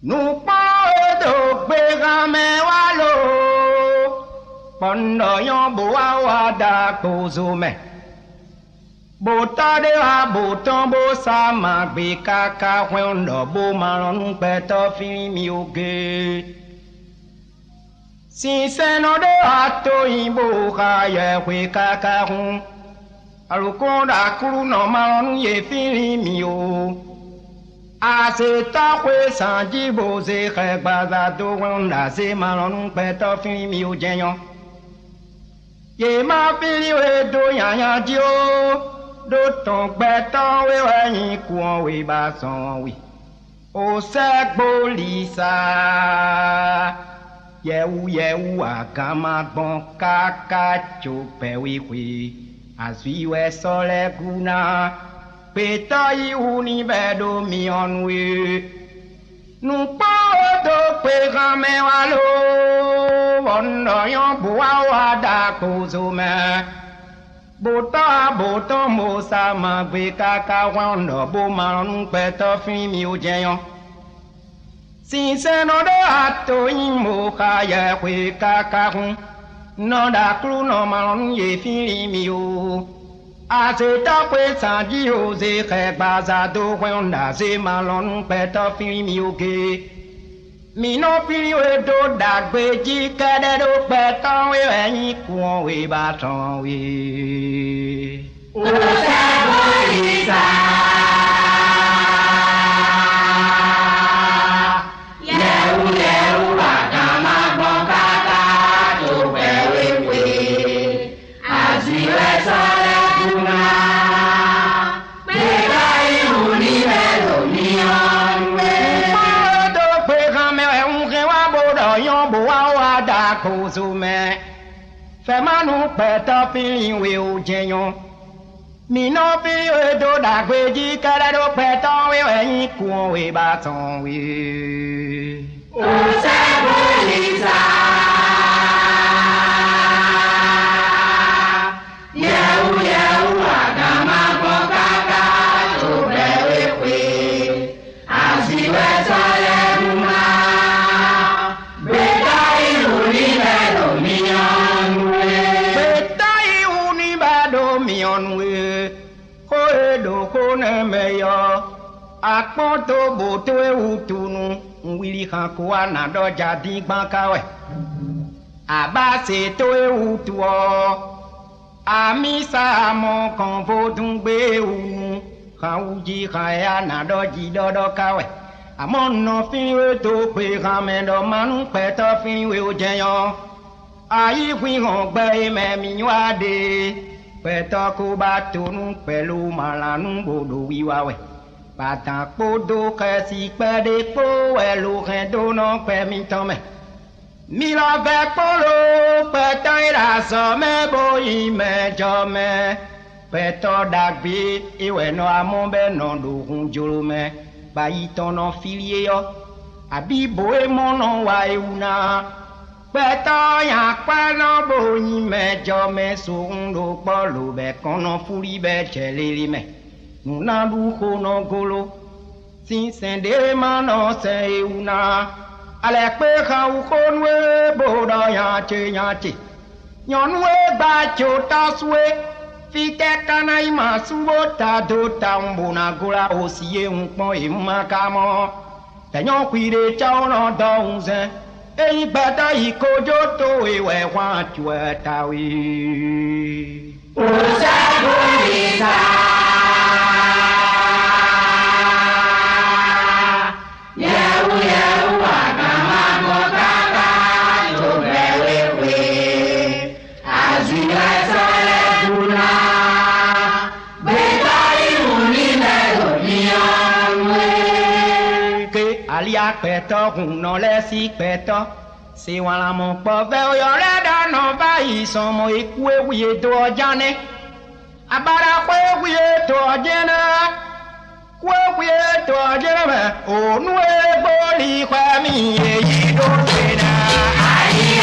Nous pas de bégamé walo, pendant yon boa wada kozome. Bota de ha botan bo sa ma be kaka wendo bo maron peto fi mi oge. Si se no de ato imbo ka ye we kaka hun. Alukonda kuru no maron ye fi mi o. Ase ta kwe sanji bo se khegbaza do wanda se maron peto fi mi o jenyon. Ye ma fi we do yanya dio. D'autant béton we wani kuon we bason we o sek bolisa ye ou akama bon kaka chope we azui we sole guna petai uni bedo mi on we nous pas de pegame walo wondo yon boa wada kozome. Bota mo sa ma gbe kaka wando bo maron peto fi mi o jeyon. Si se no de ato imo ka ye kwe kaka hun. No da kru no maron ye fi mi o. A se ta kwe sanji o ze khe baza do wanda ze maron peto fi mi o ge. Mi no fi we do da gbe ji kede do peto we yin kuon we ba ton we. Usabolisa Yehu agama bonkaka to wewe Aziwe sole kuna Pega ihuni melo nionwe Mado pega me unge wa bodo yon bo wa da kozume Femanu peta fi we o jeyon. Mi no fi we do da gweji kala do peton we yin kuon we baton we. Usabolisa Yehu agama bonkaka to wewe Aziwe sole kuna Beta ihuni melo nionwe Betai uni bado mi on we. Koe do kone meyo. Akpoto boto e utunu. Wili kankuwa na do jadi bankawe. Abase to e utuo. Amisa amon kon vodun be unu. Kan uji kaya na do jido do kawe. Amon no fin we to pe ramendo manu peto fin we o jeyon. Ayi kwi hon gbe me mi wade. Peto ko batunu pelu malanu bodo wiwawe. Patan podo kasi pede po elu rendo non pe mi tome. Mi la ve polo peto ira so me boyi me jome. Peto dagbi iwe no amombe non do hunjolo me. Bayi tono filie yo. Abibo e mono wa euna. Peto ya kwa no boyi me jome so undo polo be kono furi be chelili me. Nuna luko no golo. Sin sende mano se euna. Ale pe ka ukonwe boda ya che. Nyonwe ba chota swe. Fite kana ima subo ta do ta mbuna gola osie unpon e makamo. Tenyon kwire chao no donze. Eyi bata ikojo to ewe wa chwe tawi. Usabolisa Yehu agama bonkaka to wewe Aziwe sole kuna Beta ihuni melo nionwe Ke alia peto no le si peto. Se wala mon pove o yore da no ba ison mo ikwe wiye do jane. Abara kwe wiye to jene. Kwe wiye to jene me. O nwe boli kwa mi ye yi do jene. Ayi